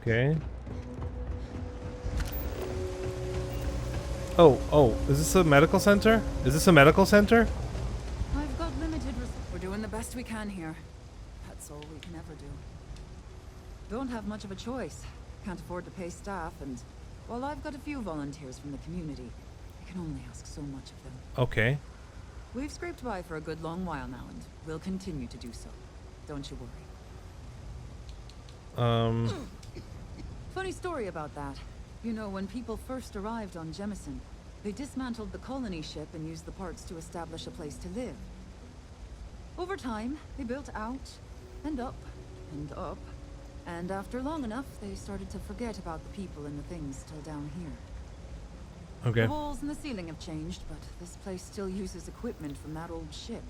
Okay. Oh, is this a medical center? Is this a medical center? I've got limited We're doing the best we can here. That's all we can ever do. Don't have much of a choice. Can't afford to pay staff, and while I've got a few volunteers from the community, I can only ask so much of them. Okay. We've scraped by for a good long while now, and we'll continue to do so. Don't you worry. Funny story about that. You know, when people first arrived on Jemison, they dismantled the colony ship and used the parts to establish a place to live. Over time, they built out, and up, and up, and after long enough, they started to forget about the people and the things till down here. Okay. The walls and the ceiling have changed, but this place still uses equipment from that old ship.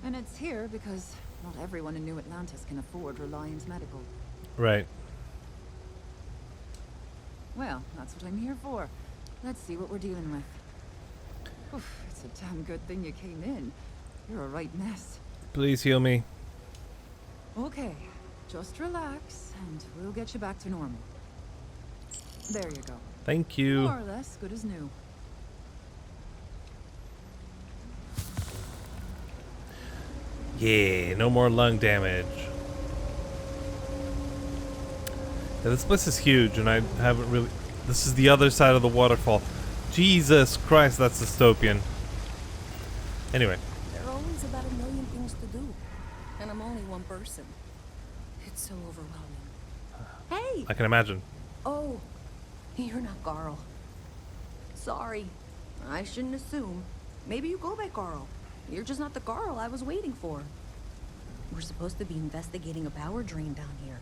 And it's here because not everyone in New Atlantis can afford Reliance Medical. Right. Well, that's what I'm here for. Let's see what we're dealing with. Oof, it's a damn good thing you came in. You're a right mess. Please heal me. Okay, just relax, and we'll get you back to normal. There you go. Thank you. More or less good as new. Yeah, no more lung damage. Yeah, this place is huge, and I haven't really... This is the other side of the waterfall. Jesus Christ, that's dystopian. Anyway. There are always about a million things to do, and I'm only one person. It's so overwhelming. Hey! I can imagine. Oh, you're not Carl. Sorry. I shouldn't assume. Maybe you go by Carl. You're just not the Carl I was waiting for. We're supposed to be investigating a power drain down here.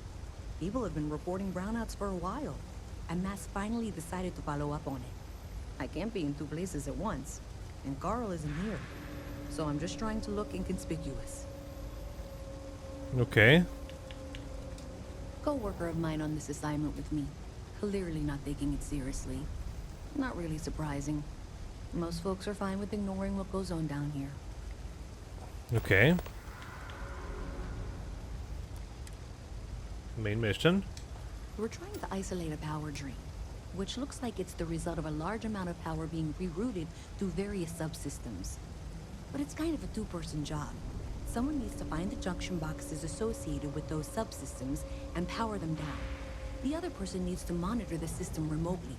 People have been reporting brownouts for a while, and Mass finally decided to follow up on it. I can't be in two places at once, and Carl isn't here. So I'm just trying to look inconspicuous. Okay. Co-worker of mine on this assignment with me. Clearly not taking it seriously. Not really surprising. Most folks are fine with ignoring what goes on down here. Okay. Main mission. We're trying to isolate a power drain, which looks like it's the result of a large amount of power being rerouted through various subsystems. But it's kind of a two-person job. Someone needs to find the junction boxes associated with those subsystems and power them down. The other person needs to monitor the system remotely.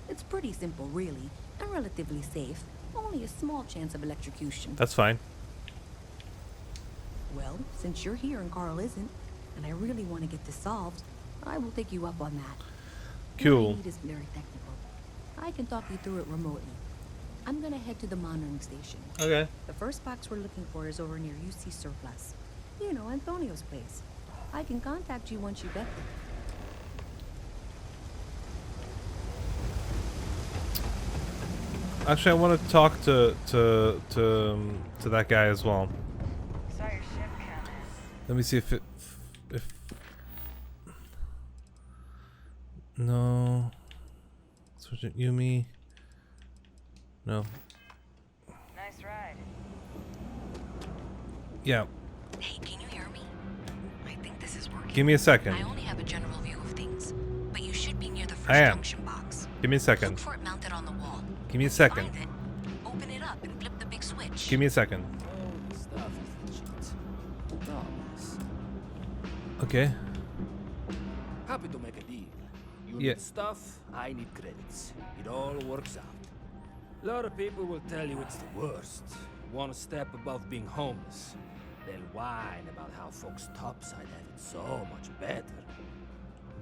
It's pretty simple, really, and relatively safe. Only a small chance of electrocution. That's fine. Well, since you're here and Carl isn't, and I really want to get this solved, I will take you up on that. Cool. What I need is very technical. I can talk you through it remotely. I'm gonna head to the monitoring station. Okay. The first box we're looking for is over near UC Surplus. You know, Antonio's place. I can contact you once you get there. Actually, I want to talk to that guy as well. Saw your ship coming. Let me see if no. Sergeant Yumi. No. Nice ride. Yeah. Hey, can you hear me? I think this is working. Give me a second. I only have a general view of things, but you should be near the I first am. junction box. Give me a second. Look for it mounted on the wall. Give me a second. Find it, open it up, and flip the big switch. Give me a second. Oh, stuff is legit. Promise. Okay. Happy to make a deal. You Yeah. need stuff, I need credits. It all works out. A lot of people will tell you it's the worst. One step above being homeless. They'll whine about how folks topside have it so much better.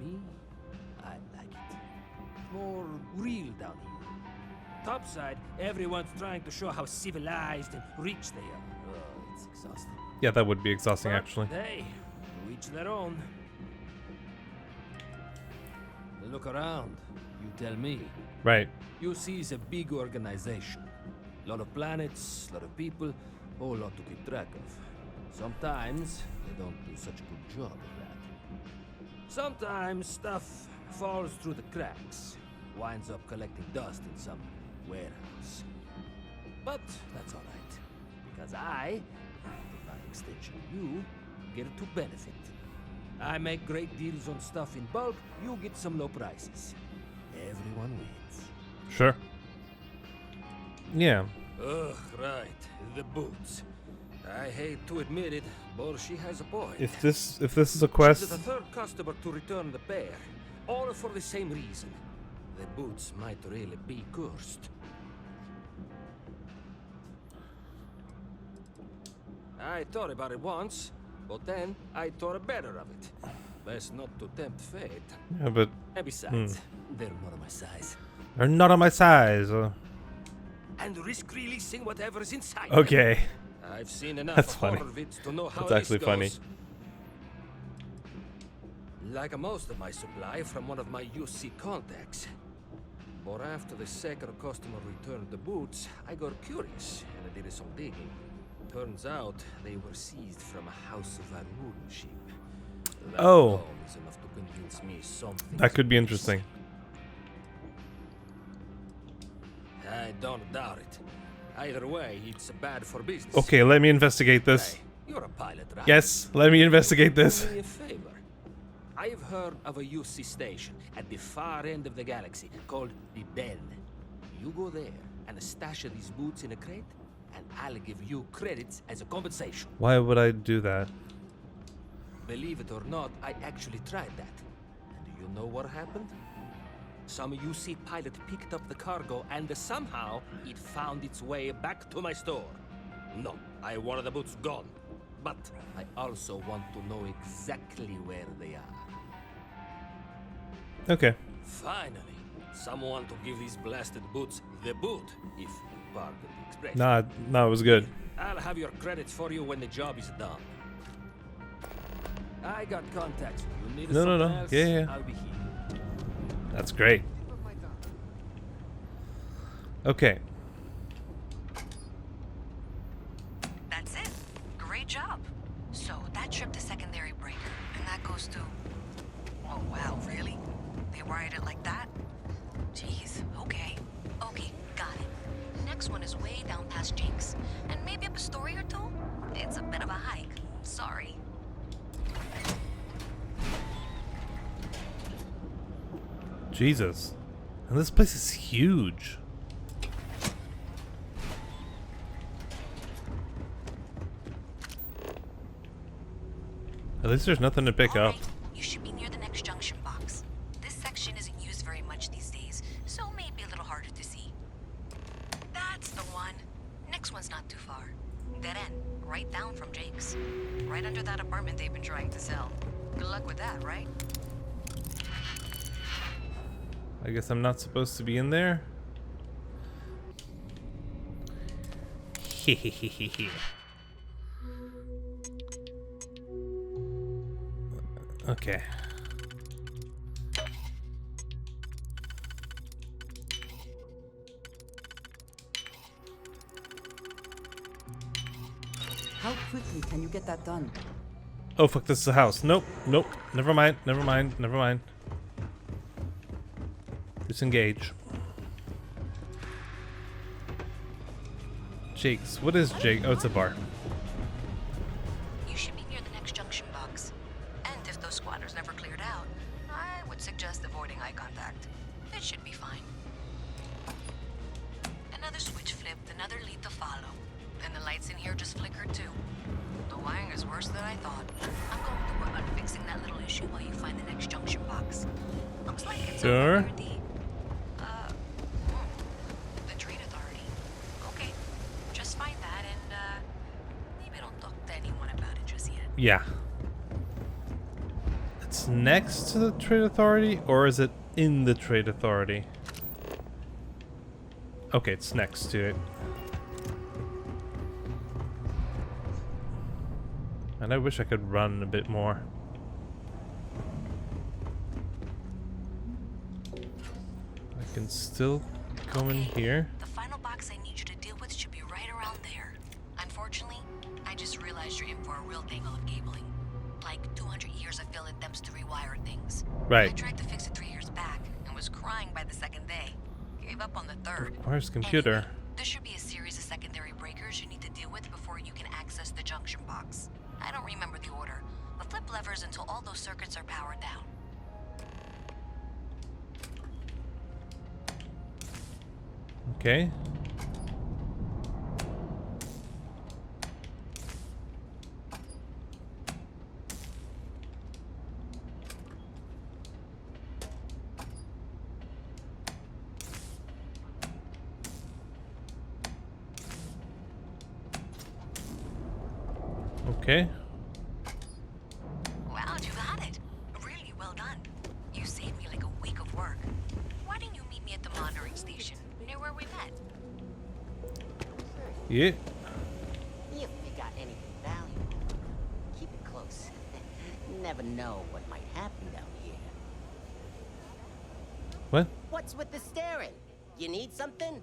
Me, I like it. More real down here. Topside, everyone's trying to show how civilized and rich they are. Oh, it's exhausting. Yeah, that would be exhausting, But actually. Hey, to each their own. Look around. You tell me. Right. UC is a big organization. A lot of planets, a lot of people, whole lot to keep track of. Sometimes they don't do such a good job of that. Sometimes stuff falls through the cracks, winds up collecting dust in some warehouse. But that's all right, because I, and by extension you, get to benefit. I make great deals on stuff in bulk, you get some low prices. Everyone wins. Sure. Yeah. Ugh, right. The boots. I hate to admit it, but she has a point. If this is a She's quest, the third customer to return the pair, all for the same reason. The boots might really be cursed. I thought about it once, but then I thought better of it. Best not to tempt fate. yeah, but And besides, they're not my size. they're not on my size. And risk releasing whatever's inside. Okay. I've seen enough That's funny. horror vids to know how That's actually this funny. goes. Like most of my supply from one of my UC contacts. But after the second customer returned the boots, I got curious and I did some digging. Turns out they were seized from a House of Arun ship. That Oh. alone is enough to convince me something. That could be interesting. I don't doubt it. Either way, it's bad for business. Okay, let me investigate this. Hey, you're a pilot, right? Yes, let me investigate this. Do me a favor. I've heard of a UC station at the far end of the galaxy called the Den. You go there and stash these boots in a crate, and I'll give you credits as a compensation. Why would I do that? Believe it or not, I actually tried that. And do you know what happened? Some UC pilot picked up the cargo and somehow it found its way back to my store. No, I wanted the boots gone. But I also want to know exactly where they are. Okay. Finally, someone to give these blasted boots the boot, if you pardon the expression. No, it was good. I'll have your credits for you when the job is done. I got contacts. You need No, something no. else? Yeah, yeah. I'll be here. That's great. Okay. That's it. Great job. So that trip to secondary breaker, and that goes to... Oh, wow, really? They wired it like that? Jeez, okay. Okay, got it. Next one is way down past Jake's, and maybe up a story or two? It's a bit of a hike. Sorry. Jesus. And this place is huge. At least there's nothing to pick All up. right, you should be near the next junction box. This section isn't used very much these days, so maybe a little harder to see. That's the one. Next one's not too far. Dead end, right down from Jake's. Right under that apartment they've been trying to sell. Good luck with that, right? I guess I'm not supposed to be in there. Okay. How quickly can you get that done? Oh fuck, this is a house. Nope, nope. Never mind, never mind, never mind. Disengage. Jake's. What is Jake? Oh, it's a bar. You should be near the next junction box. And if those squatters never cleared out, I would suggest avoiding eye contact. It should be fine. Another switch flipped, another lead to follow. And the lights in here just flickered too. The wiring is worse than I thought. I'm going to work on fixing that little issue while you find the next junction box. Looks like it's Sure. over near the Trade Authority. Okay, just find that and maybe don't talk to anyone about it just yet. Yeah. It's next to the Trade Authority, or is it in the Trade Authority? Okay, it's next to it. And I wish I could run a bit more. I can still go in Okay, here. The final box I need you to deal with should be right around there. Unfortunately, I just realized you're in for a real tangle of cabling. Like 200 years of fill attempts to rewire things. I Right. tried to fix it 3 years back and was crying by the second day. Gave up on the third. Where's computer? Anyway, there should be a series of secondary breakers you need to deal with before you can access the junction box. I don't remember the order, but flip levers until all those circuits are powered down. Okay. Okay. Wow, you got it. Really well done. You saved me like a week of work. Why didn't you meet me at the monitoring station, near where we met? Yeah. If you got anything valuable, keep it close. Never know what might happen down here. What? What's with the staring? You need something?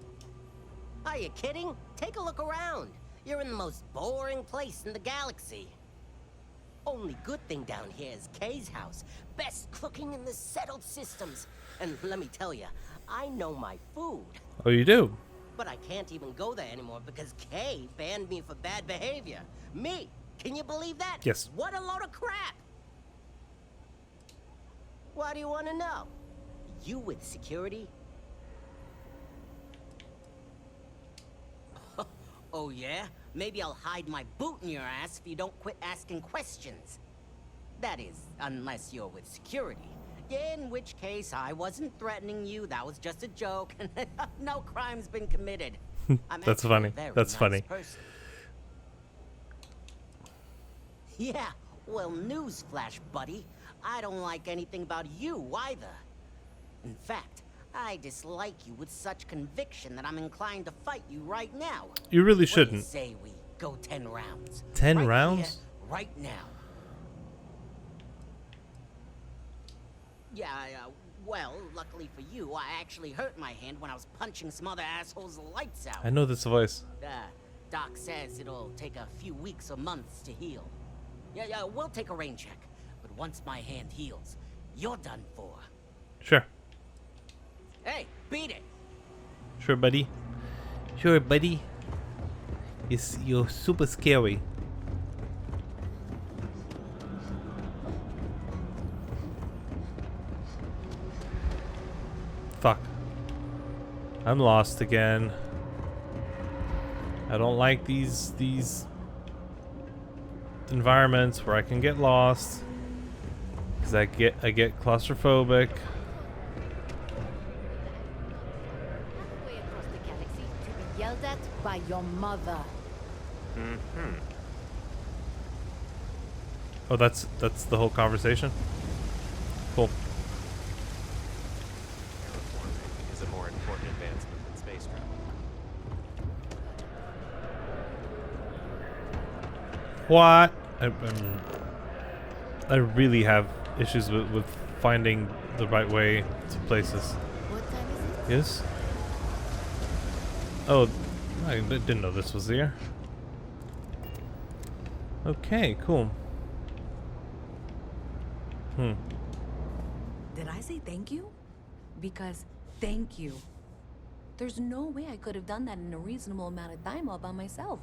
Are you kidding? Take a look around. You're in the most boring place in the galaxy. Only good thing down here is Kay's house. Best cooking in the settled systems. And let me tell you, I know my food. Oh, you do? But I can't even go there anymore because Kay banned me for bad behavior. Me! Can you believe that? Yes. What a load of crap! What do you want to know? You with security? Oh yeah? Maybe I'll hide my boot in your ass if you don't quit asking questions. That is, unless you're with security. In which case, I wasn't threatening you. That was just a joke. No crime's been committed. I'm That's actually funny. a very That's nice funny. person. Yeah, well, newsflash, buddy. I don't like anything about you either. In fact, I dislike you with such conviction that I'm inclined to fight you right now. You really What do you shouldn't. say we go 10 rounds? 10 Right rounds? here, right now. Yeah, well, luckily for you, I actually hurt my hand when I was punching some other assholes' lights out. I know this voice. Doc says it'll take a few weeks or months to heal. Yeah, we'll take a rain check. But once my hand heals, you're done for. Sure. Hey, beat it! Sure, buddy. Sure, buddy. You're super scary. Fuck. I'm lost again. I don't like these environments where I can get lost. Cause I get claustrophobic. Way across the galaxy to be yelled at by your mother. Oh, that's the whole conversation? Cool. Terraforming is a more important advancement than space travel. What? I really have issues with finding the right way to places. What time is it? Yes? Oh, I didn't know this was here. Okay, cool. Did I say thank you? Because thank you. There's no way I could have done that in a reasonable amount of time all by myself.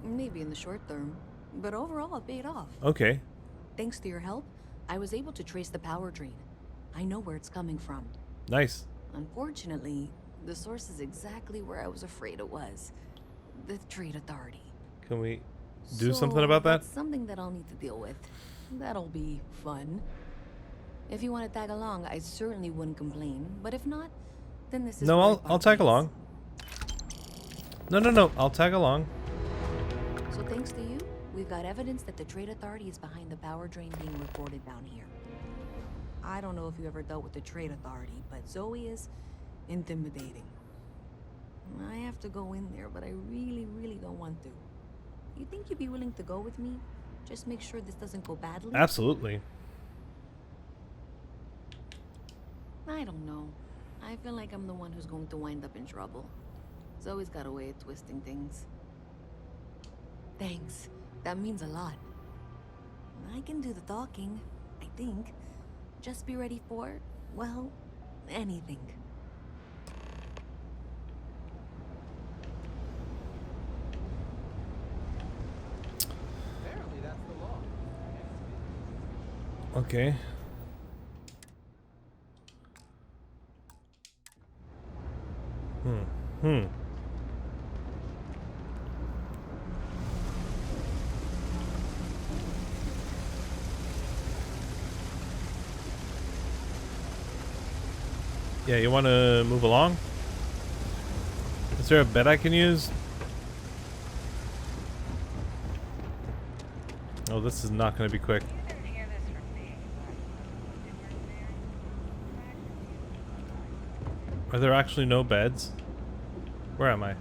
Maybe in the short term, but overall it paid off. Okay. Thanks to your help, I was able to trace the power drain. I know where it's coming from. Nice. Unfortunately, the source is exactly where I was afraid it was. The Trade Authority. Can we do something about that? That's something that I'll need to deal with. That'll be fun. If you want to tag along, I certainly wouldn't complain. But if not, then this is No, where I'll part tag ways. along. No, I'll tag along. So thanks to you, we've got evidence that the Trade Authority is behind the power drain being reported down here. I don't know if you ever dealt with the Trade Authority, but Zoe is intimidating. I have to go in there, but I really don't want to. You think you'd be willing to go with me? Just make sure this doesn't go badly? Absolutely. I don't know. I feel like I'm the one who's going to wind up in trouble. Zoe's got a way of twisting things. Thanks. That means a lot. I can do the talking, I think. Just be ready for, well, anything. Okay. Hmm. Yeah, you want to move along? Is there a bed I can use? Oh, this is not going to be quick. Are there actually no beds? Where am I?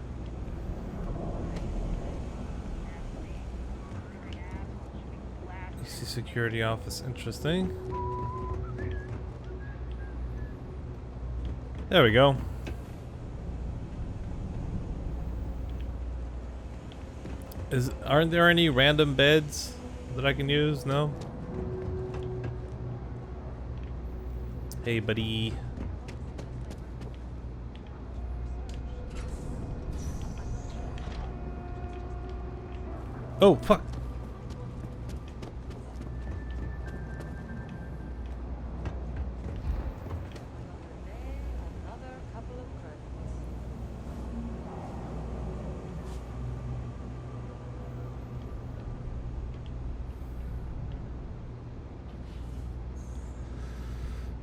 EC security office, interesting. There we go. Aren't there any random beds that I can use? No? Hey, buddy. Oh, fuck.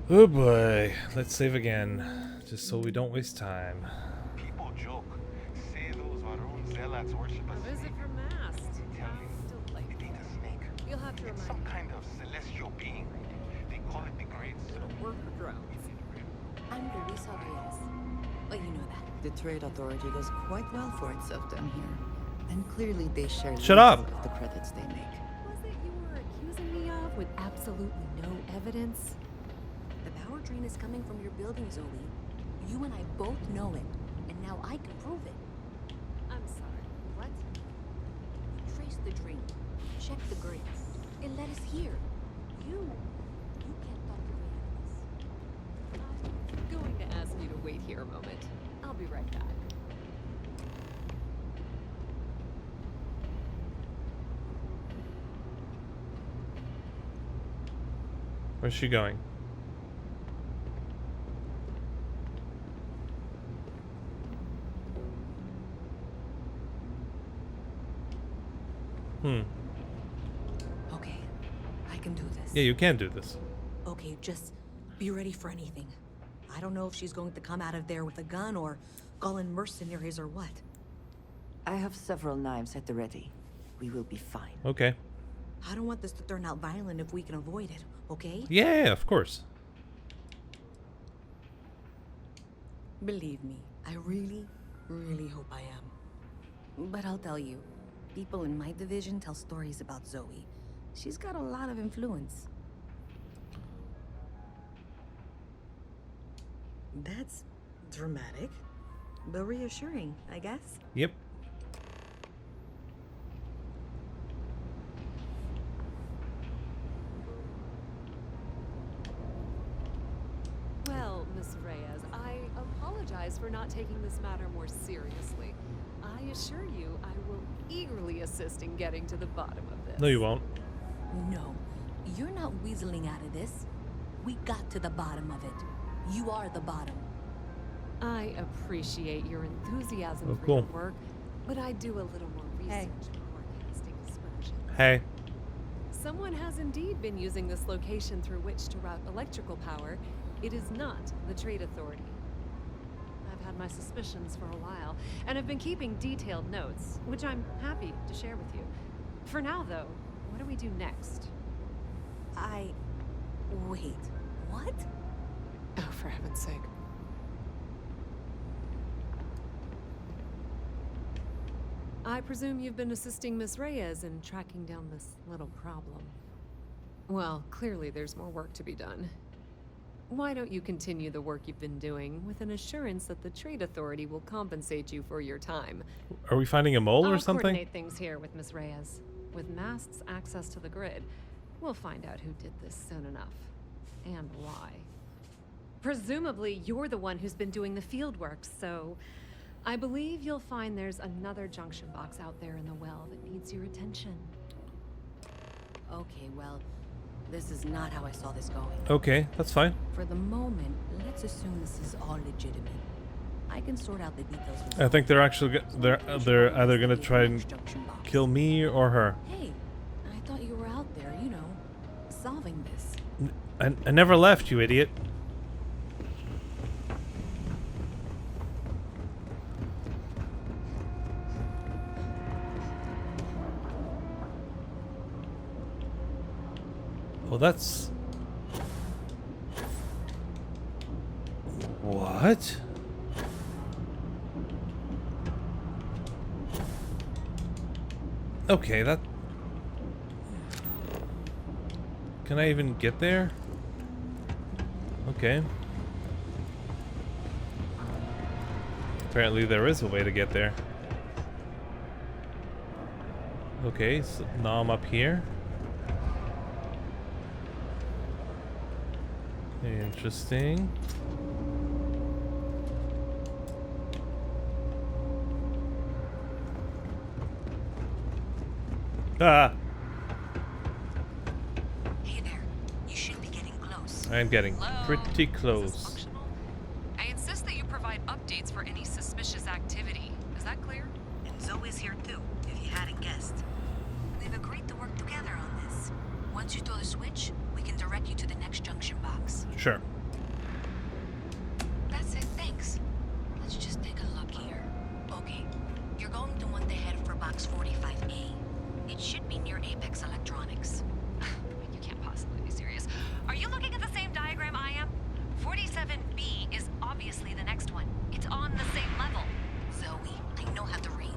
Oh boy, let's save again, just so we don't waste time. People joke, say those Varun zealots worship a snake. Visit from Mast. Tell you, Still like it ain't a snake. You'll have to It's remind some me. kind of celestial being. They call it the Greats. Work or drown. I'm Luisa Reyes. Oh, you know that. The trade authority does quite well for itself down here. And clearly they share Shut little up. of the credits they make. Was it you were accusing me of with absolutely no evidence? The power drain is coming from your building, Zoe. You and I both know it, and now I can prove it. I'm sorry. What? Trace the drain. Check the grids. It led us here. You kept up your I'm going to ask you to wait here a moment. I'll be right back. Where's she going? Okay, I can do this. Yeah, you can do this. Okay, just be ready for anything. I don't know if she's going to come out of there with a gun or call in mercenaries or what. I have several knives at the ready. We will be fine. Okay. I don't want this to turn out violent if we can avoid it, okay? Yeah, of course. Believe me, I really, really hope I am. But I'll tell you, people in my division tell stories about Zoe. She's got a lot of influence. That's dramatic, but reassuring, I guess. Yep. Well, Miss Reyes, I apologize for not taking this matter more seriously. I assure you, I will eagerly assist in getting to the bottom of this. No, you won't. No, you're not weaseling out of this. We got to the bottom of it. You are the bottom. I appreciate your enthusiasm Oh, for cool. your work, but I do a little more research Hey. before casting aspersions. Hey. Someone has indeed been using this location through which to route electrical power. It is not the Trade Authority. I've had my suspicions for a while, and have been keeping detailed notes, which I'm happy to share with you. For now, though, what do we do next? Wait, what? Oh, for heaven's sake. I presume you've been assisting Miss Reyes in tracking down this little problem. Well, clearly there's more work to be done. Why don't you continue the work you've been doing with an assurance that the Trade Authority will compensate you for your time? Are we finding a mole or I'll something? coordinate things here with Miss Reyes. With Mast's access to the grid, we'll find out who did this soon enough. And why. Presumably, you're the one who's been doing the field work, so I believe you'll find there's another junction box out there in the well that needs your attention. Okay, well, this is not how I saw this going. Okay, that's fine. For the moment, let's assume this is all legitimate. I can sort out the details. I think they're actually they're either gonna try and kill me or her. Hey, I thought you were out there, you know, solving this. I never left, you idiot. Well, that's... What? Okay, that... Can I even get there? Okay. Apparently there is a way to get there. Okay, so now I'm up here. Interesting. Ah! Hey there, you should be getting close. I'm getting pretty Is this close. functional? I insist that you provide updates for any suspicious activity. Is that clear? And Zoe's here too, if you hadn't guessed. We've agreed to work together on this. Once you throw the switch, we can direct you to the next junction box. Sure. That's it, thanks. Let's just take a look here. Okay, you're going to want to head for box 45A. It should be near Apex Electronics. You can't possibly be serious. Are you looking at the same diagram I am? 47B is obviously the next one. It's on the same level. Zoe, I know how to read.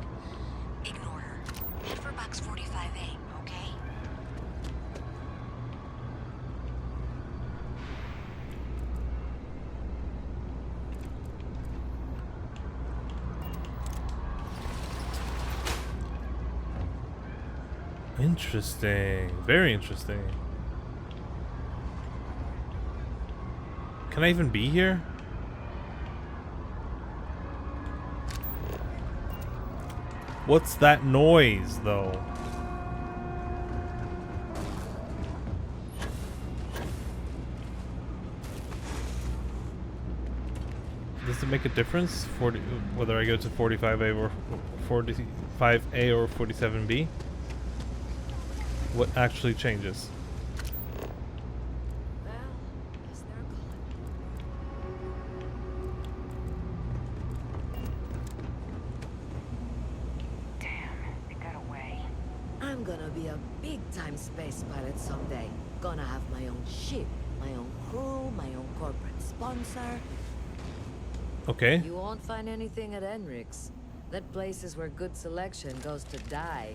Ignore her. Head for box 45A, okay? Interesting. Very interesting. Can I even be here? What's that noise, though? Does it make a difference whether I go to 45A or 45A or 47B? What actually changes? Well, guess they're gone. Damn, it got away. I'm gonna be a big-time space pilot someday. Gonna have my own ship, my own crew, my own corporate sponsor. Okay. You won't find anything at Enric's. That place is where good selection goes to die.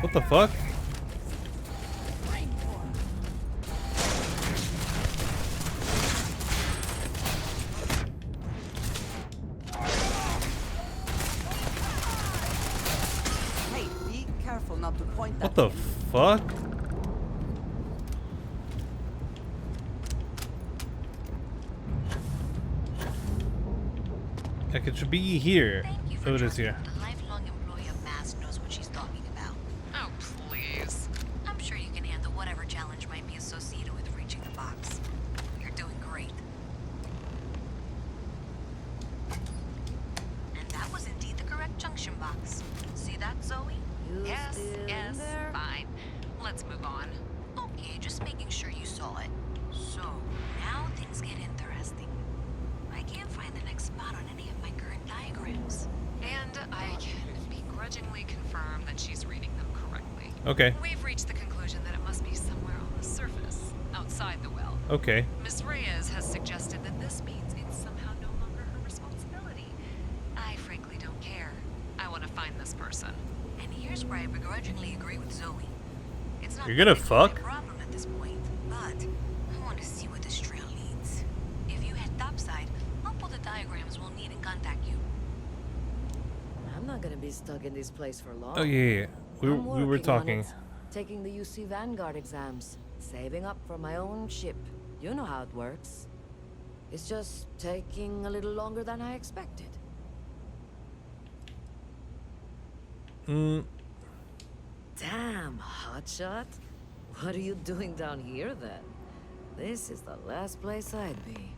What the fuck? Hey, be careful not to point that. What the fuck? Like it should be here. Thank you for Oh, it is trusting here. the lifelong employee of Mass knows what she's talking about. Oh, please. I'm sure you can handle whatever challenge might be associated with reaching the box. You're doing great. And that was indeed the correct junction box. See that, Zoe? You Yes, still yes, there? fine. Let's move on. Okay, just making sure you saw it. So, now things get interesting. I can't find the next spot on any of my current diagrams. And I can begrudgingly confirm that she's reading them correctly. Okay. We've reached the conclusion that it must be somewhere on the surface, outside the well. Okay. Ms. Reyes has suggested that this means it's somehow no longer her responsibility. I frankly don't care. I want to find this person. And here's where I begrudgingly agree with Zoe. It's not You're gonna particularly fuck? a problem at this point, but I want to see where this trail leads. If you head topside, I'll pull the diagrams we'll need and contact you. I'm not gonna be stuck in this place for long. Oh yeah. We I'm were working on talking. it. Taking the UC Vanguard exams, saving up for my own ship. You know how it works. It's just taking a little longer than I expected. Mm. Damn, hotshot. What are you doing down here then? This is the last place I'd be.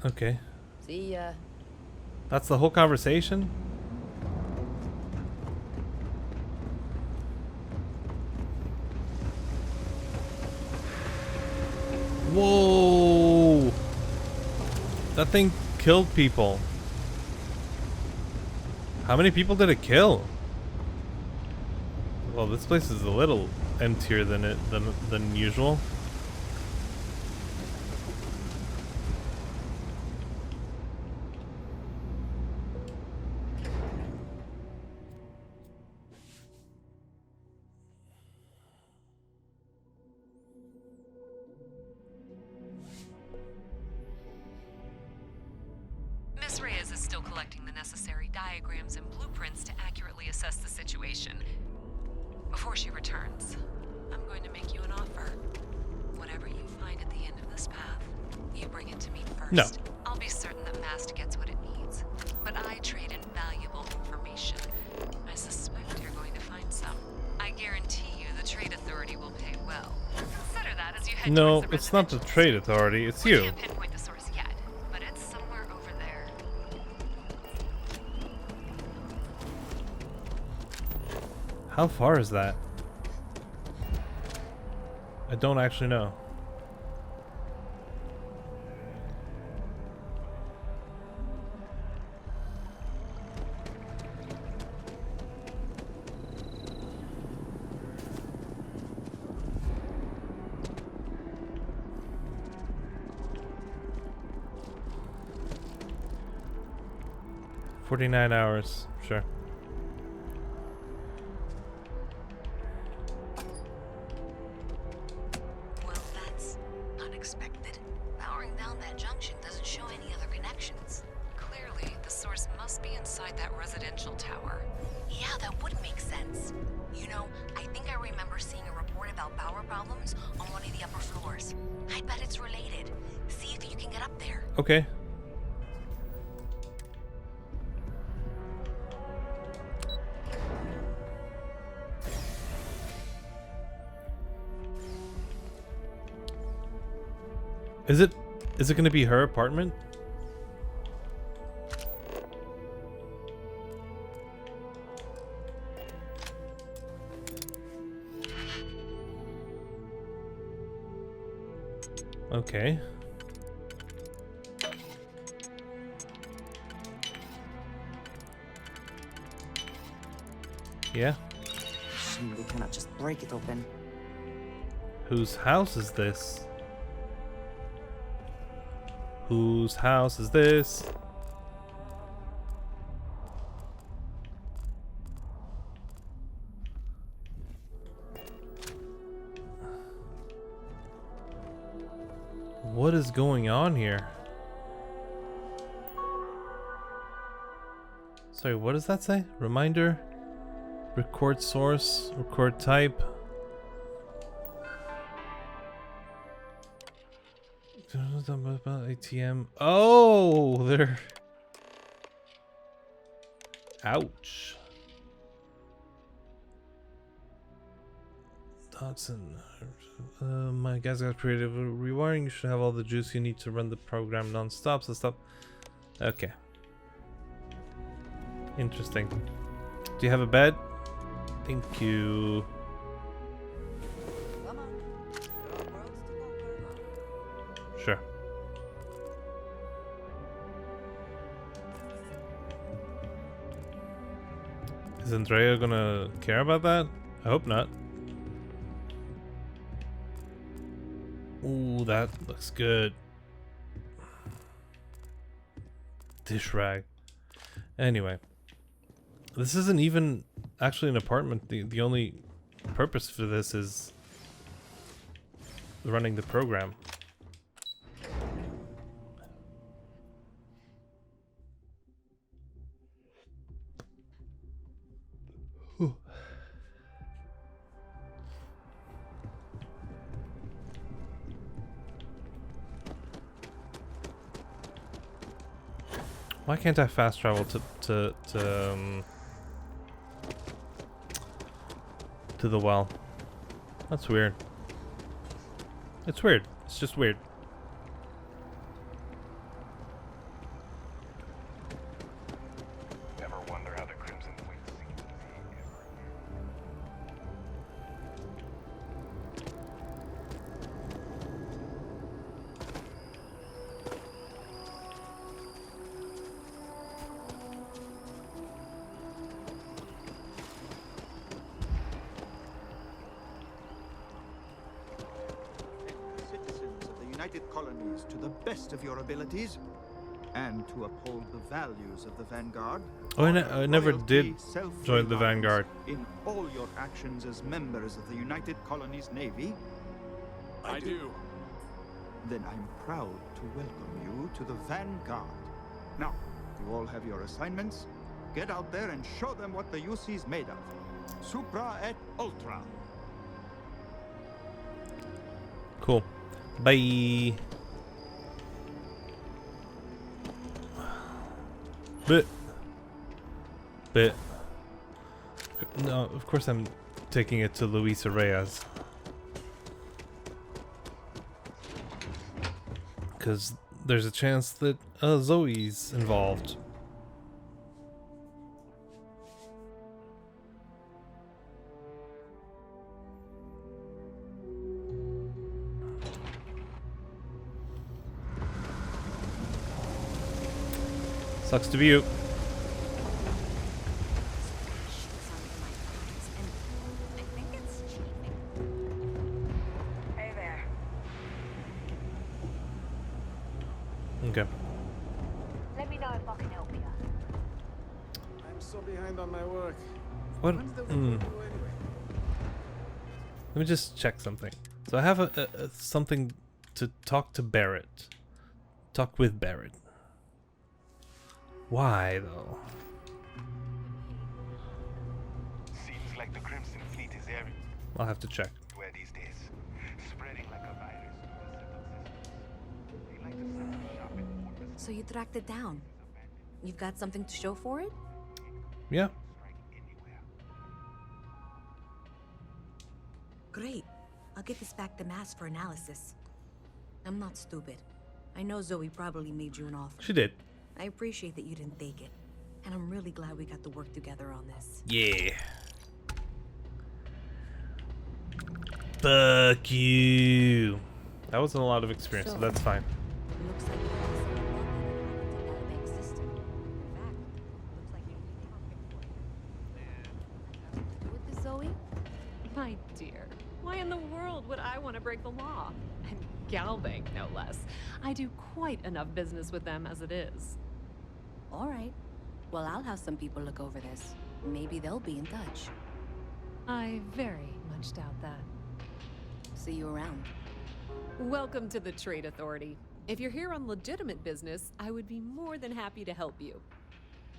Okay. See ya. That's the whole conversation? Whoa! That thing killed people. How many people did it kill? Well, this place is a little emptier than usual. Miss Reyes is still collecting the necessary diagrams and blueprints to accurately assess the situation. Before she returns, I'm going to make you an offer. Whatever you find at the end of this path, you bring it to me first. No. I'll be certain that Mast gets what it needs, but I trade in valuable information. I suspect you're going to find some. I guarantee you the Trade Authority will pay well. Consider that as you head No, towards the it's not the residential Trade school. Authority, it's We you. can't pinpoint the source yet, but it's somewhere over there. How far is that? I don't actually know. "49 hours, sure." Well, that's unexpected. Powering down that junction doesn't show any other connections. Clearly, the source must be inside that residential tower. Yeah, that would make sense. You know, I think I remember seeing a report about power problems on one of the upper floors. I bet it's related. See if you can get up there. Okay. Is it gonna be her apartment? Okay. Yeah. We cannot just break it open. Whose house is this? Whose house is this? What is going on here? Sorry, what does that say? Reminder? Record source? Record type? ATM. Oh, they're... Ouch. Dodson. My guys got creative rewiring. You should have all the juice you need to run the program non-stop. So stop. Okay. Interesting. Do you have a bed? Thank you. Come on. There are worlds to conquer. Sure. Is Andrea gonna care about that? I hope not. Ooh, that looks good. Dish rag. Anyway. This isn't even actually an apartment. The only purpose for this is running the program. Whew. Why can't I fast travel to to the well. That's weird. It's weird. It's just weird. Ever wonder how the Crimson Fleet seems to be citizens of the United Colonies to the best of your abilities, and to uphold the values of the Vanguard. Oh, I never did loyalty, join the self-reliance Vanguard. in all your actions as members of the United Colonies Navy. I do. Then I'm proud to welcome you to the Vanguard. Now, you all have your assignments. Get out there and show them what the UC's made of. Supra et Ultra. Cool. Bye. But no, of course I'm taking it to Luisa Reyes. Because there's a chance that Zoe's involved. Sucks to be you. Hey there. Okay. Let me know if I can help you. I'm so behind on my work. What? When's the review anyway? Let me just check something. So I have a something to talk to Barrett. Talk with Barrett. Why though? Seems like the Crimson Fleet is everywhere I'll have to check. these days, spreading like a virus through the settled systems. They like to set up shop in fortresses. So you tracked it down. You've got something to show for it? Yeah. Strike anywhere. Great. I'll get this back to Mass for analysis. I'm not stupid. I know Zoe probably made you an offer. She did. I appreciate that you didn't take it. And I'm really glad we got to work together on this. Yeah. Fuck you. That wasn't a lot of experience, so that's fine. Looks like you have some bank system. In fact, looks like you'll be perfect for it. Do with this, Zoe? My dear, why in the world would I want to break the law? And Galbank, no less. I do quite enough business with them as it is. All right. Well, I'll have some people look over this. Maybe they'll be in touch. I very much doubt that. See you around. Welcome to the Trade Authority. If you're here on legitimate business, I would be more than happy to help you.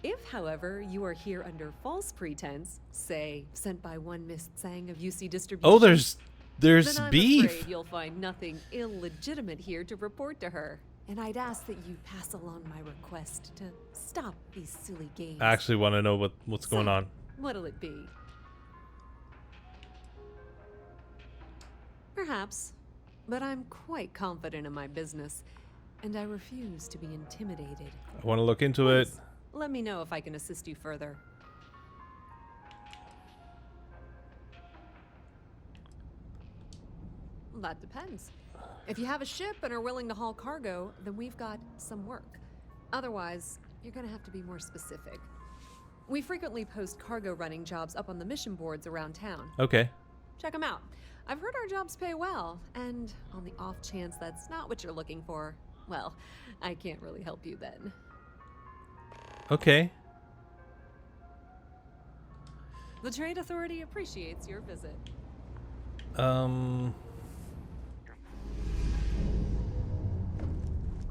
If, however, you are here under false pretense, say, sent by one Miss Tsang of UC Distribution... Oh, there's then I'm beef. afraid you'll find nothing illegitimate here to report to her. And I'd ask that you pass along my request to stop these silly games. I actually want to know what's going on. What'll it be? Perhaps, but I'm quite confident in my business, and I refuse to be intimidated. I want to look into it. Let me know if I can assist you further. That depends. If you have a ship and are willing to haul cargo, then we've got some work. Otherwise, you're gonna have to be more specific. We frequently post cargo running jobs up on the mission boards around town. Okay. Check them out. I've heard our jobs pay well, and on the off chance that's not what you're looking for, well, I can't really help you then. Okay. The Trade Authority appreciates your visit.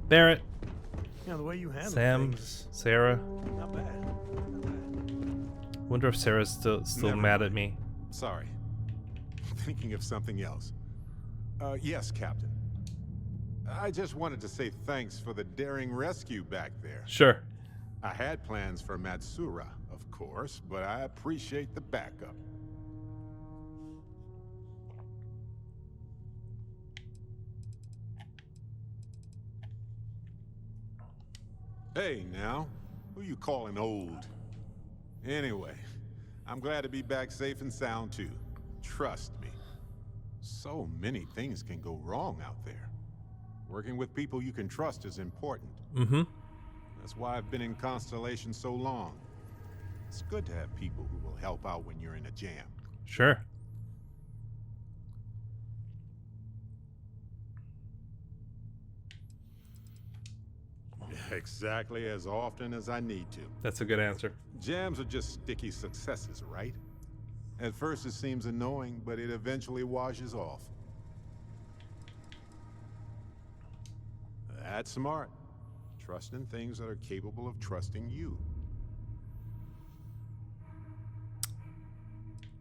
Barrett, Yeah, the way you handle Sam, things, Sarah. not bad. Not bad. Wonder if Sarah's still Never mad mind. at me. Sorry. Thinking of something else. Yes, Captain. I just wanted to say thanks for the daring rescue back there. Sure. I had plans for Matsura, of course, but I appreciate the backup. Hey, now. Who you calling old? Anyway, I'm glad to be back safe and sound, too. Trust me. So many things can go wrong out there. Working with people you can trust is important. Mm-hmm. That's why I've been in Constellation so long. It's good to have people who will help out when you're in a jam. Sure. Exactly as often as I need to. That's a good answer. Jams are just sticky successes, right? At first it seems annoying, but it eventually washes off. That's smart. Trust in things that are capable of trusting you.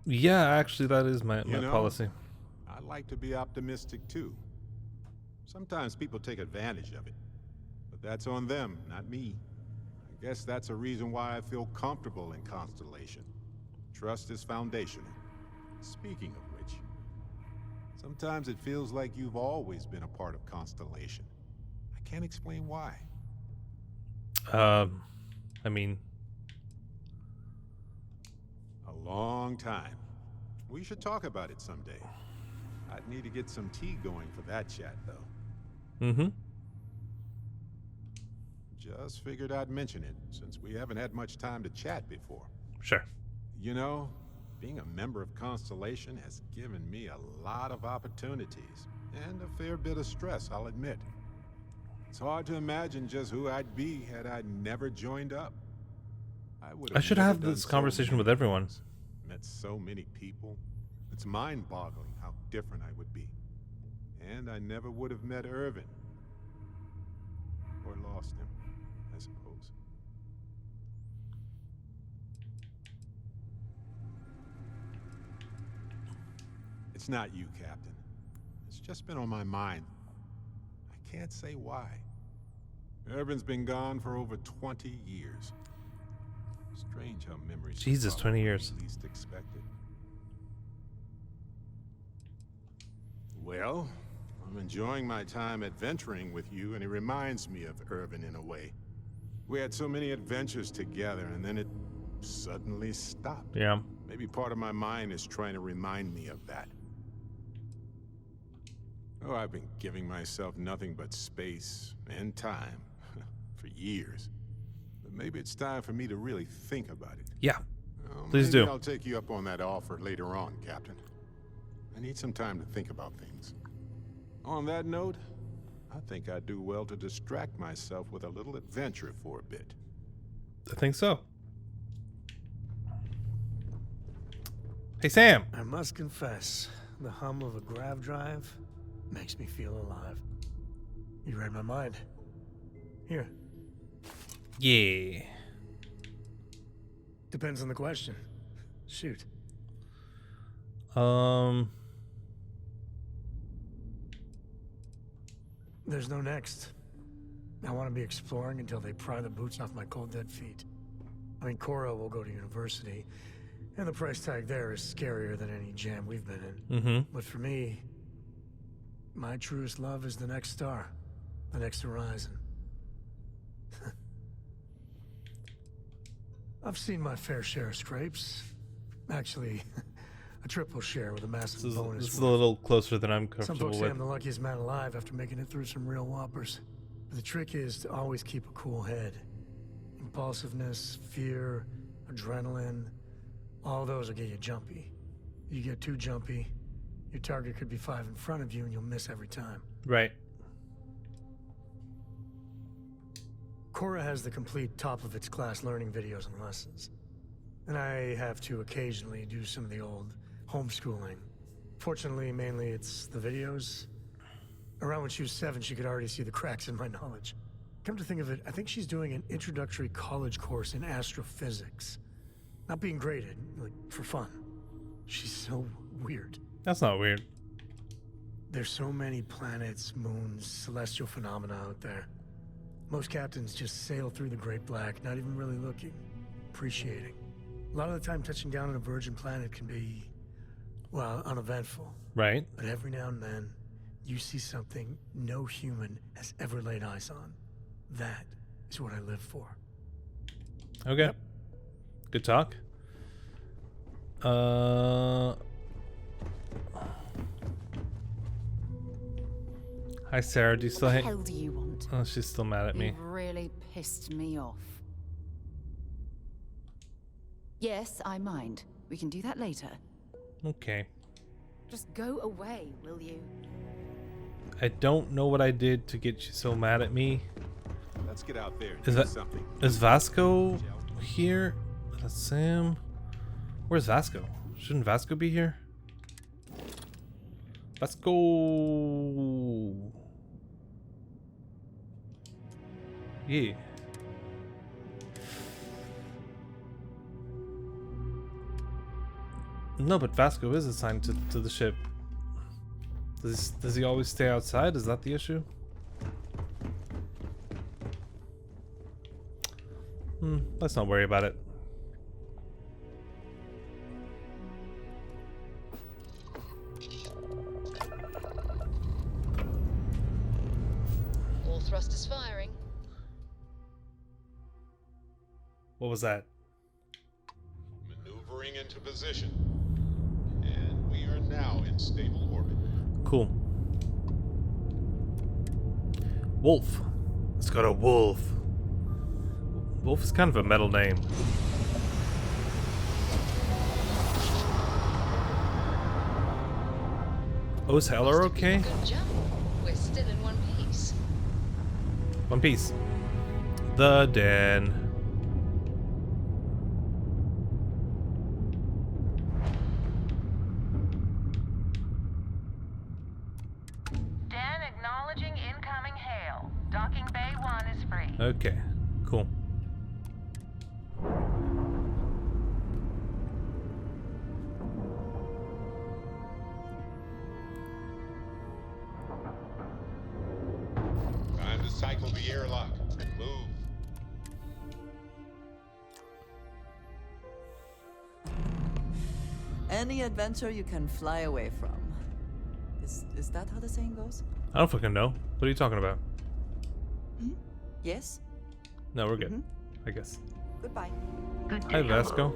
Yeah, actually, that is my You know, policy. I like to be optimistic too. Sometimes people take advantage of it. But that's on them, not me. I guess that's a reason why I feel comfortable in Constellation. Trust is foundational. Speaking of which, sometimes it feels like you've always been a part of Constellation. I can't explain why. I mean... A long time. We should talk about it someday. I'd need to get some tea going for that chat, though. Mm-hmm. Just figured I'd mention it, since we haven't had much time to chat before. Sure. You know, being a member of Constellation has given me a lot of opportunities, and a fair bit of stress, I'll admit. It's hard to imagine just who I'd be had I never joined up. I should have this conversation with everyone. Met so many people. It's mind-boggling how different I would be. And I never would have met Irvin. Or lost him, I suppose. It's not you, Captain. It's just been on my mind. I can't say why. Irvin's been gone for over 20 years. Strange how memories Jesus, 20 years. Least expected. Well, I'm enjoying my time adventuring with you, and it reminds me of Irvin in a way. We had so many adventures together, and then it suddenly stopped. Yeah. Maybe part of my mind is trying to remind me of that. Oh, I've been giving myself nothing but space and time for years. But maybe it's time for me to really think about it. Yeah. Well, please maybe do. I'll take you up on that offer later on, Captain. I need some time to think about things. On that note, I think I'd do well to distract myself with a little adventure for a bit. I think so. Hey, Sam. I must confess, the hum of a grav drive makes me feel alive. You read my mind. Here. Yeah. Depends on the question. Shoot. There's no next. I want to be exploring until they pry the boots off my cold dead feet. I mean, Cora will go to university, and the price tag there is scarier than any jam we've been in. Mm-hmm. But for me, my truest love is the next star, the next horizon. I've seen my fair share of scrapes. Actually, a triple share with a massive bonus. This is a little closer than I'm Some comfortable folks say with. I'm the luckiest man alive after making it through some real whoppers. But the trick is to always keep a cool head. Impulsiveness, fear, adrenaline, all those will get you jumpy. You get too jumpy, your target could be 5 in front of you and you'll miss every time. Right. Cora has the complete top-of-its-class learning videos and lessons. And I have to occasionally do some of the old homeschooling. Fortunately, mainly it's the videos. Around when she was 7, she could already see the cracks in my knowledge. Come to think of it, I think she's doing an introductory college course in astrophysics. Not being graded, like, for fun. She's so weird. That's not weird. There's so many planets, moons, celestial phenomena out there. Most captains just sail through the great black, not even really looking, appreciating. A lot of the time touching down on a virgin planet can be, well, uneventful. Right. But every now and then, you see something no human has ever laid eyes on. That is what I live for. Okay. Good talk. Hi Sarah, do you still What the hell do you want? Oh, she's still mad at me. You've really pissed me off. Yes, I mind. We can do that later. Okay. Just go away, will you? I don't know what I did to get you so mad at me. Let's get out there and Is do that something. is Vasco here? That's Sam. Where's Vasco? Shouldn't Vasco be here? Vasco. Yeah. No, but Vasco is assigned to the ship. Does he always stay outside? Is that the issue? Let's not worry about it. All thrusters firing. What was that? Maneuvering into position. And we are now in stable orbit. Cool. Wolf. Let's go to Wolf. Wolf is kind of a metal name. Oh, is Heller okay? Good jump. We're still in one piece. One Piece. The Den. Dan acknowledging incoming hail. Docking Bay 1 is free. Okay, cool. Time to cycle the airlock. Move. Any adventure you can fly away from. Is that how the saying goes? I don't fucking know. What are you talking about? Yes? No, we're good. I guess. Goodbye. Good Hi, day, Vasco. hello.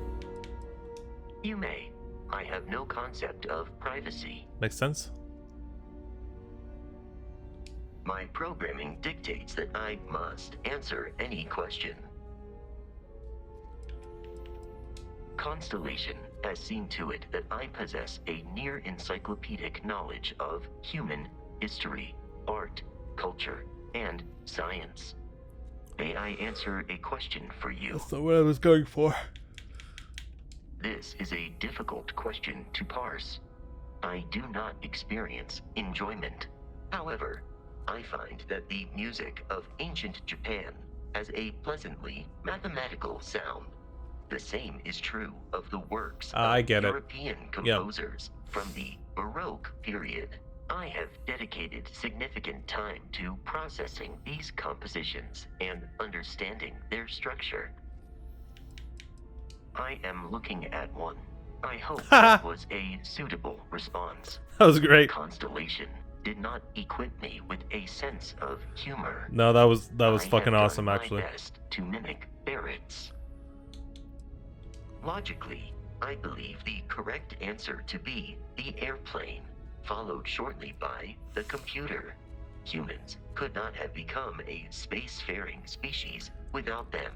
You may. I have no concept of privacy. Makes sense. My programming dictates that I must answer any question. Constellation has seen to it that I possess a near encyclopedic knowledge of human history, art, culture, and science. May I answer a question for you? That's not what I was going for. This is a difficult question to parse. I do not experience enjoyment. However, I find that the music of ancient Japan has a pleasantly mathematical sound. The same is true of the works I of get it. European composers from the Baroque period. I have dedicated significant time to processing these compositions and understanding their structure. I am looking at one. I hope that was a suitable response. That was great. Constellation did not equip me with a sense of humor. No, that was I fucking have awesome, done my actually. best to mimic Barrett's. Logically, I believe the correct answer to be the airplane, followed shortly by the computer. Humans could not have become a spacefaring species without them.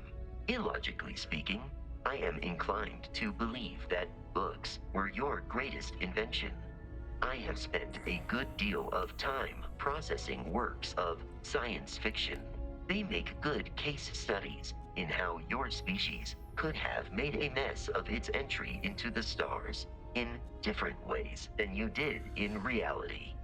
Illogically speaking, I am inclined to believe that books were your greatest invention. I have spent a good deal of time processing works of science fiction. They make good case studies in how your species could have made a mess of its entry into the stars in different ways than you did in reality.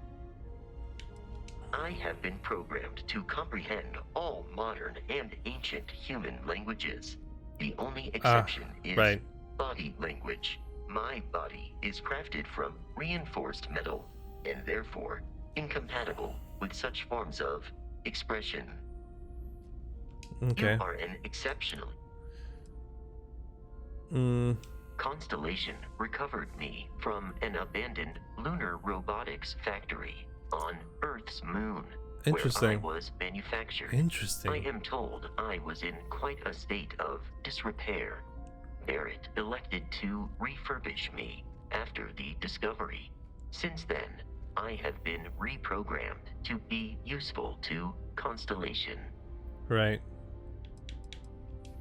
I have been programmed to comprehend all modern and ancient human languages. The only exception is right. body language. My body is crafted from reinforced metal and therefore incompatible with such forms of expression. Okay. You are an exceptional. Constellation recovered me from an abandoned lunar robotics factory on Earth's moon. Interesting. where I was manufactured. Interesting. I am told I was in quite a state of disrepair. Barrett elected to refurbish me after the discovery. Since then, I have been reprogrammed to be useful to Constellation. Right.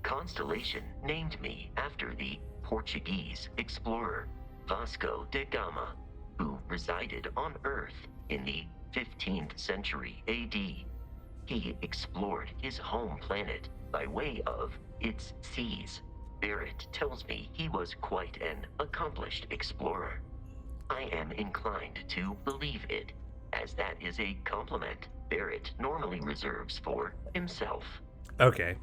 Constellation named me after the Portuguese explorer Vasco da Gama, who resided on Earth in the 15th century AD. He explored his home planet by way of its seas. Barrett tells me he was quite an accomplished explorer. I am inclined to believe it, as that is a compliment Barrett normally reserves for himself. Okay.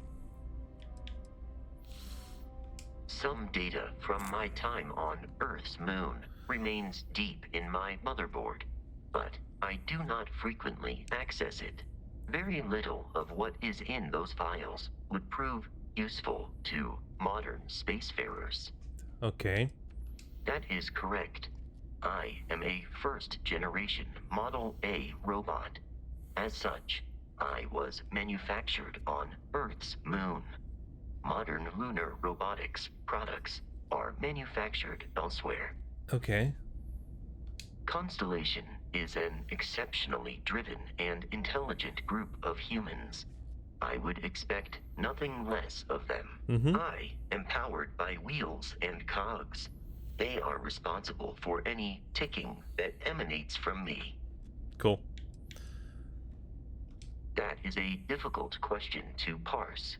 Some data from my time on Earth's moon remains deep in my motherboard, but I do not frequently access it. Very little of what is in those files would prove useful to modern spacefarers. Okay. That is correct. I am a first-generation Model A robot. As such, I was manufactured on Earth's moon. Modern lunar robotics products are manufactured elsewhere. Okay. Constellation is an exceptionally driven and intelligent group of humans. I would expect nothing less of them. I am powered by wheels and cogs. They are responsible for any ticking that emanates from me. Cool. That is a difficult question to parse.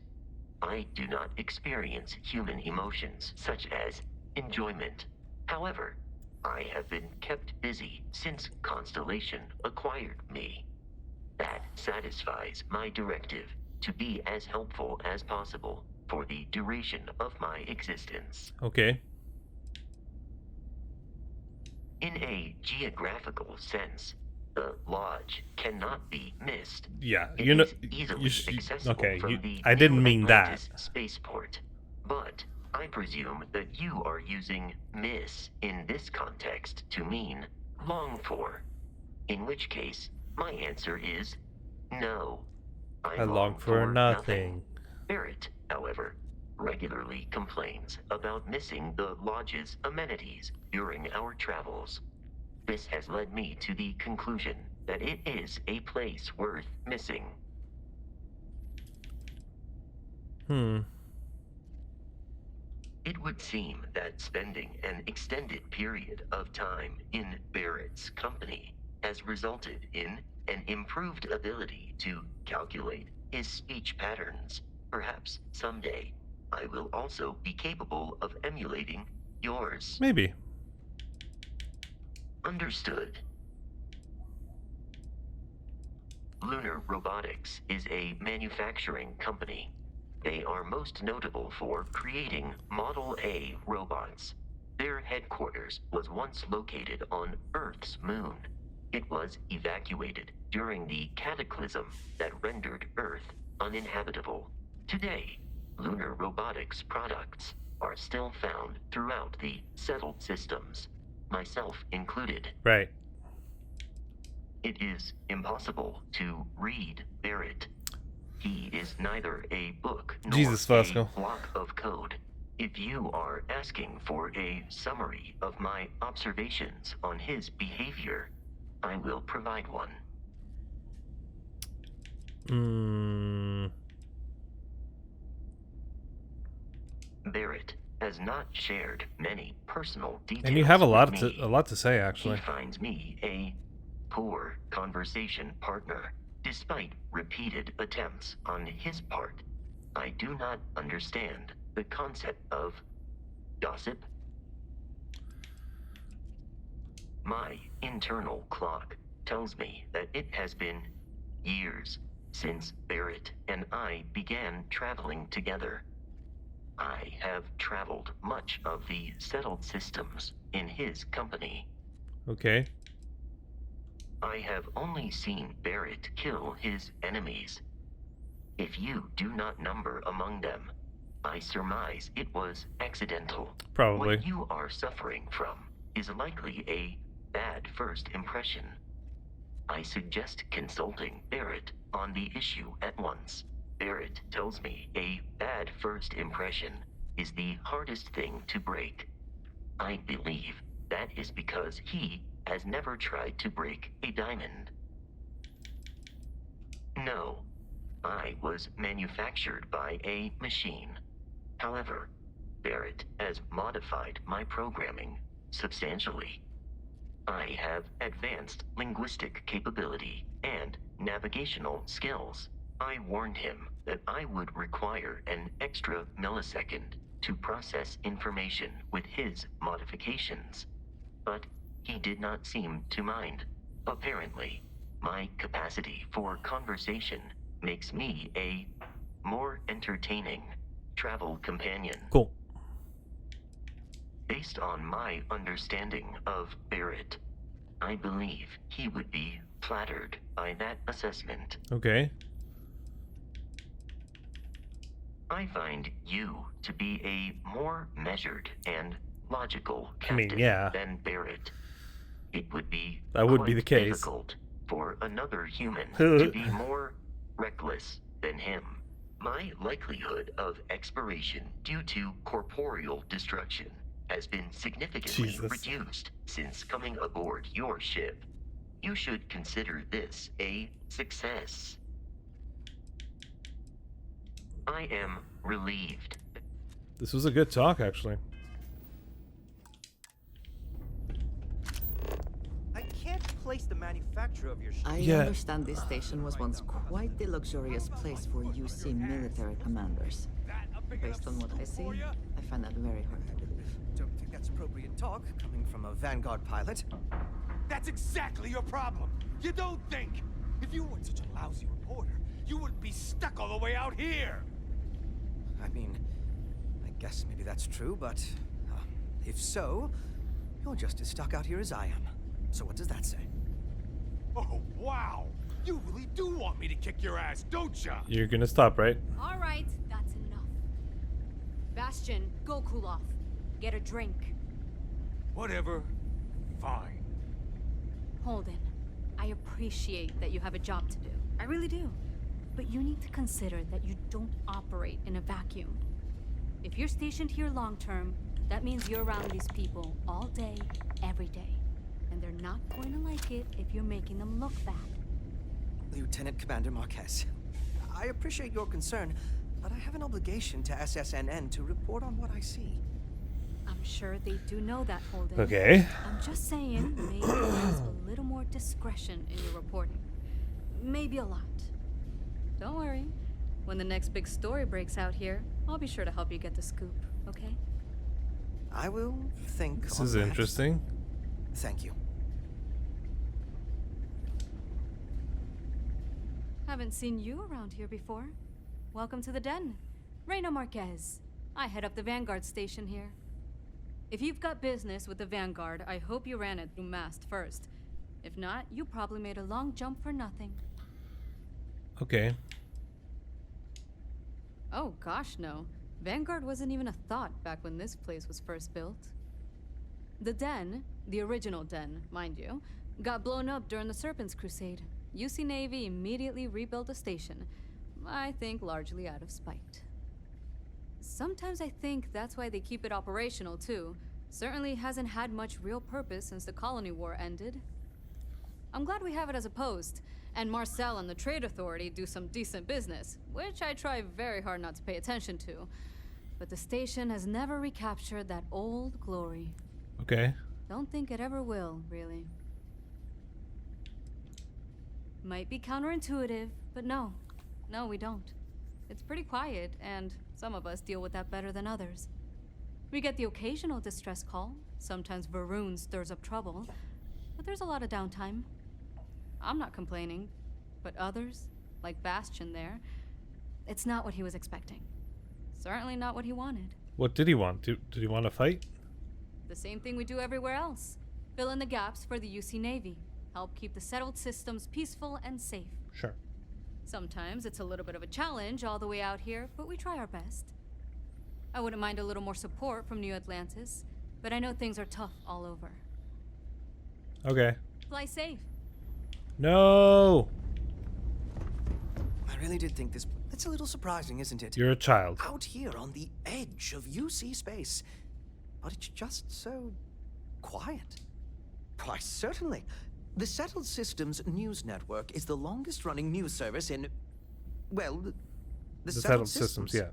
I do not experience human emotions such as enjoyment. However, I have been kept busy since Constellation acquired me. That satisfies my directive to be as helpful as possible for the duration of my existence. Okay. In a geographical sense, the lodge cannot be missed. Yeah, It you know, is easily accessible okay. from the I didn't New mean that. Atlantis spaceport. But I presume that you are using miss in this context to mean long for. In which case, my answer is no. I long for nothing. Barrett, however, regularly complains about missing the lodge's amenities during our travels. This has led me to the conclusion that it is a place worth missing. It would seem that spending an extended period of time in Barrett's company has resulted in an improved ability to calculate his speech patterns. Perhaps someday I will also be capable of emulating yours. Maybe. Understood. Lunar Robotics is a manufacturing company. They are most notable for creating Model A robots. Their headquarters was once located on Earth's moon. It was evacuated during the cataclysm that rendered Earth uninhabitable. Today, Lunar Robotics products are still found throughout the settled systems, myself included. Right. It is impossible to read Barrett. He is neither a book nor Jesus, Vasco. a block of code. If you are asking for a summary of my observations on his behavior, I will provide one. Barrett has not shared many personal details. And you have a lot with me. to say, actually. He finds me a poor conversation partner, despite repeated attempts on his part. I do not understand the concept of gossip. My internal clock tells me that it has been years since Barrett and I began traveling together. I have traveled much of the settled systems in his company. Okay. I have only seen Barrett kill his enemies. If you do not number among them, I surmise it was accidental. Probably. What you are suffering from is likely a bad first impression. I suggest consulting Barrett on the issue at once. Barrett tells me a bad first impression is the hardest thing to break. I believe that is because he has never tried to break a diamond. No, I was manufactured by a machine. However, Barrett has modified my programming substantially. I have advanced linguistic capability and navigational skills. I warned him that I would require an extra millisecond to process information with his modifications, but he did not seem to mind. Apparently, my capacity for conversation makes me a more entertaining travel companion. Cool. Based on my understanding of Barrett, I believe he would be flattered by that assessment. Okay. I find you to be a more measured and logical I mean, captain yeah. than Barrett. It would be That would be quite the case. difficult for another human to be more reckless than him. My likelihood of expiration due to corporeal destruction has been significantly reduced since coming aboard your ship. You should consider this a success. I am relieved. This was a good talk, actually. I can't place the manufacturer of your ship. I understand this station was once quite the luxurious place for UC military commanders. Based on what I see, I find that very hard to believe. Don't think that's appropriate talk coming from a Vanguard pilot. That's exactly your problem. You don't think. If you weren't such a lousy reporter, you wouldn't be stuck all the way out here. I mean, I guess maybe that's true, but if so, you're just as stuck out here as I am. So what does that say? Oh, wow. You really do want me to kick your ass, don't ya? You're gonna stop, right? All right, that's enough. Bastion, go cool off. Get a drink. Whatever. Fine. Holden, I appreciate that you have a job to do. I really do. But you need to consider that you don't operate in a vacuum. If you're stationed here long term, that means you're around these people all day, every day. And they're not going to like it if you're making them look bad. Lieutenant Commander Marquez, I appreciate your concern, but I have an obligation to SSNN to report on what I see. I'm sure they do know that, Holden. Okay. I'm just saying, maybe there's a little more discretion in your reporting. Maybe a lot. Don't worry. When the next big story breaks out here, I'll be sure to help you get the scoop, okay? I will think This on is that. interesting. Thank you. Haven't seen you around here before. Welcome to the den. Reina Marquez. I head up the Vanguard station here. If you've got business with the Vanguard, I hope you ran it through Mast first. If not, you probably made a long jump for nothing. Okay. Oh gosh, no. Vanguard wasn't even a thought back when this place was first built. The den, the original den, mind you, got blown up during the Serpent's Crusade. UC Navy immediately rebuilt the station, I think largely out of spite. Sometimes I think that's why they keep it operational too. Certainly hasn't had much real purpose since the Colony War ended. I'm glad we have it as a post, and Marcel and the Trade Authority do some decent business, which I try very hard not to pay attention to. But the station has never recaptured that old glory. Okay. Don't think it ever will, really. Might be counterintuitive, but no, we don't. It's pretty quiet, and some of us deal with that better than others. We get the occasional distress call, sometimes Varun stirs up trouble, but there's a lot of downtime. I'm not complaining, but others, like Bastion there, it's not what he was expecting. Certainly not what he wanted. What did he want? Did he want to fight? The same thing we do everywhere else. Fill in the gaps for the UC Navy. Help keep the settled systems peaceful and safe. Sure. Sometimes it's a little bit of a challenge all the way out here, but we try our best. I wouldn't mind a little more support from New Atlantis, but I know things are tough all over. Okay. Fly safe. No! I really did think this... It's a little surprising, isn't it? You're a child. Out here on the edge of UC space. But it's just so... quiet. Why, certainly. The Settled Systems News Network is the longest-running news service in... well, the Settled Systems. Yeah.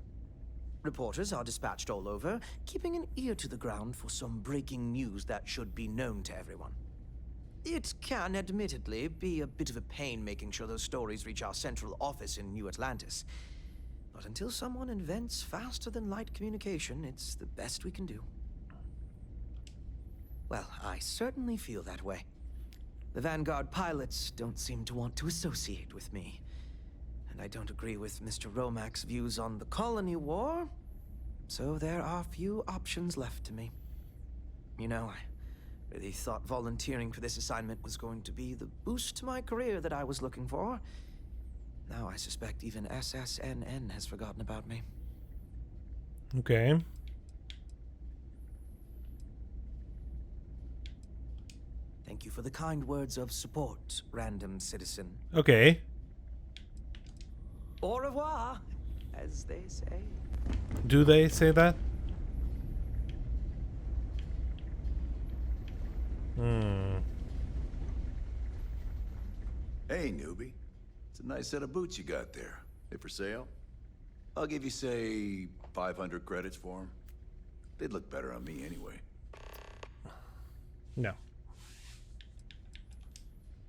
Reporters are dispatched all over, keeping an ear to the ground for some breaking news that should be known to everyone. It can, admittedly, be a bit of a pain making sure those stories reach our central office in New Atlantis. But until someone invents faster-than-light communication, it's the best we can do. Well, I certainly feel that way. The Vanguard pilots don't seem to want to associate with me. And I don't agree with Mr. Romack's views on the colony war, so there are few options left to me. You know, I really thought volunteering for this assignment was going to be the boost to my career that I was looking for. Now I suspect even SSNN has forgotten about me. Okay. Thank you for the kind words of support, random citizen. Okay. Au revoir, as they say. Do they say that? Hey, newbie. It's a nice set of boots you got there. They for sale? I'll give you, say, 500 credits for them. They'd look better on me anyway. No.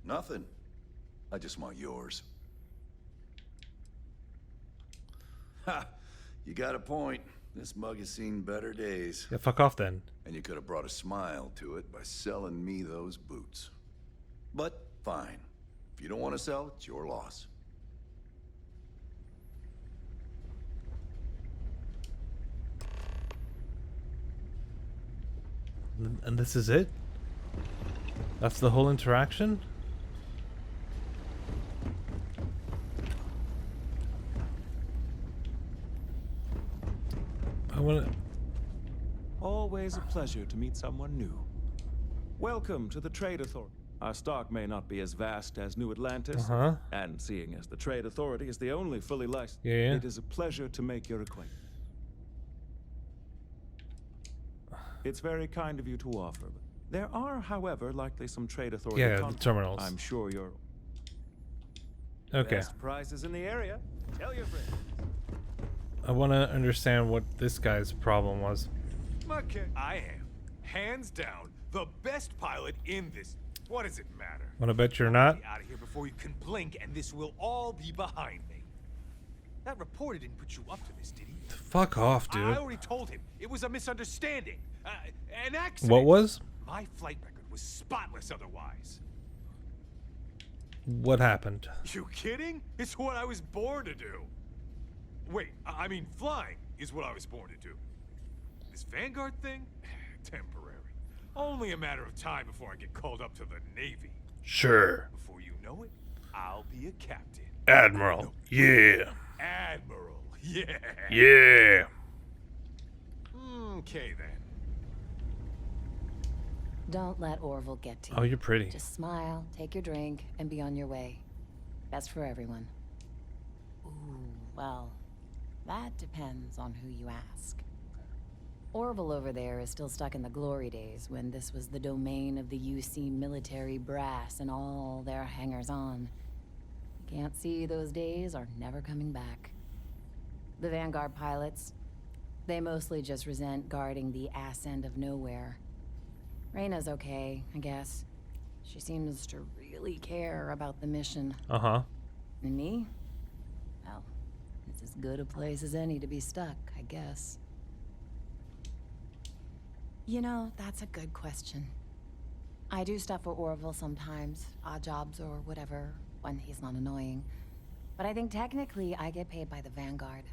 Nothing. I just want yours. Ha! You got a point. This mug has seen better days. Yeah, fuck off then. And you could have brought a smile to it by selling me those boots. But fine. If you don't want to sell, it's your loss. And this is it? That's the whole interaction? I wanna... Always a pleasure to meet someone new. Welcome to the Trade Authority. Our stock may not be as vast as New Atlantis, and seeing as the Trade Authority is the only fully licensed, it is a pleasure to make your acquaintance. It's very kind of you to offer. There are, however, likely some Trade Authority the terminals. I'm sure you're... Okay. Best prices in the area. Tell your friends. I want to understand what this guy's problem was. I am, hands down, the best pilot in this. What does it matter? Wanna bet you're not? Get out of here before you can blink, and this will all be behind me. That reporter didn't put you up to this, did he? Fuck off, dude. I already told him. It was a misunderstanding. An accident. What was? My flight record was spotless otherwise. What happened? You kidding? It's what I was born to do. Wait, I mean flying is what I was born to do. This Vanguard thing? Temporary. Only a matter of time before I get called up to the Navy. Sure. Before you know it, I'll be a captain. Admiral. No, Yeah. Admiral. Yeah. Yeah. Okay then. Don't let Orville get to you. Oh, you're pretty. Just smile, take your drink, and be on your way. Best for everyone. Ooh, well, that depends on who you ask. Orville over there is still stuck in the glory days when this was the domain of the UC military brass and all their hangers-on. Can't see those days are never coming back. The Vanguard pilots, they mostly just resent guarding the ass end of nowhere. Reyna's okay, I guess. She seems to really care about the mission. Uh-huh. And me? Well, it's as good a place as any to be stuck, I guess. You know, that's a good question. I do stuff for Orville sometimes, odd jobs or whatever, when he's not annoying. But I think technically I get paid by the Vanguard.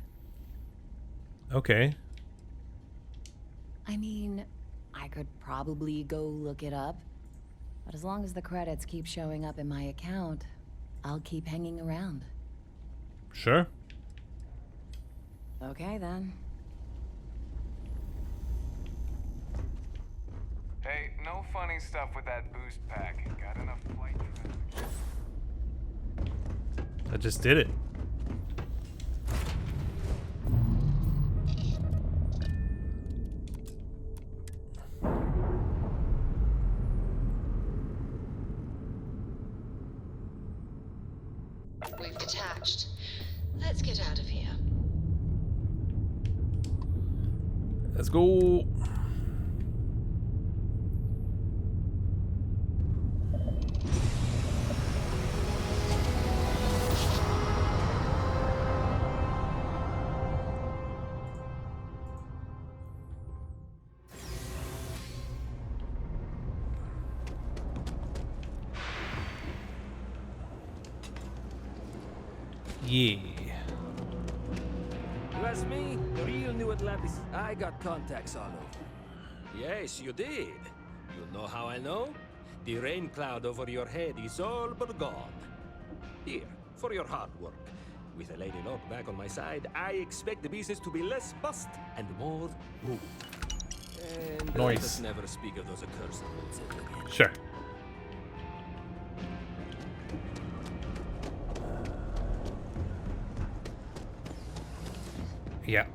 Okay. I mean, I could probably go look it up. But as long as the credits keep showing up in my account, I'll keep hanging around. Sure. Okay, then. Hey, no funny stuff with that boost pack. Got enough flight traffic. I just did it. We've detached. Let's get out of here. Let's go. Yeah. You ask me, the real New Atlantis, I got contacts all over. Yes, you did. You know how I know? The rain cloud over your head is all but gone. Here, for your hard work. With a Lady Locke back on my side, I expect the business to be less bust and more boom. And let us never speak of those accursed words ever again. Sure. Yeah.